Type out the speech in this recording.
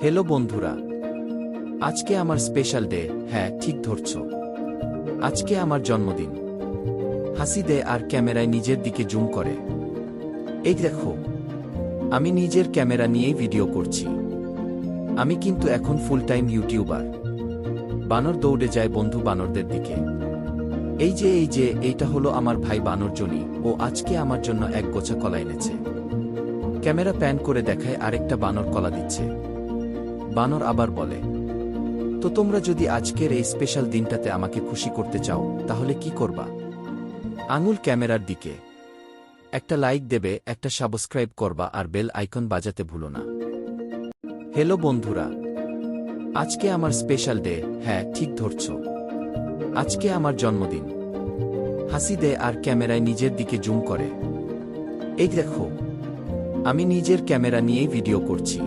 Hello বন্ধুরা, আজকে আমার স্পেশাল ডে। হ্যাঁ, ঠিক ধরছ, আজকে আমার জন্মদিন। হাসি দেয় আর ক্যামেরায় নিজের দিকে জুম করে। এই দেখো, আমি নিজের ক্যামেরা নিয়েই ভিডিও করছি। আমি কিন্তু এখন ফুল টাইম ইউটিউবার। বানর দৌড়ে যায় বন্ধু বানরদের দিকে। এই যে এইটা হলো আমার ভাই বানর জনি। ও আজকে আমার জন্য এক গোছা কলা এনেছে। ক্যামেরা প্যান করে দেখায় আরেকটা বানর কলা দিচ্ছে। বানর আবার বলে, তো তোমরা যদি আজকের এই স্পেশাল দিনটাতে আমাকে খুশি করতে চাও তাহলে কি করবা? আঙুল ক্যামেরার দিকে। একটা লাইক দেবে, একটা সাবস্ক্রাইব করবা আর বেল আইকন বাজাতে ভুলো না। হ্যালো বন্ধুরা, আজকে আমার স্পেশাল ডে। হ্যাঁ, ঠিক ধরছ, আজকে আমার জন্মদিন। হাসি দেয় আর ক্যামেরায় নিজের দিকে জুম করে। এই দেখো, আমি নিজের ক্যামেরা নিয়েই ভিডিও করছি।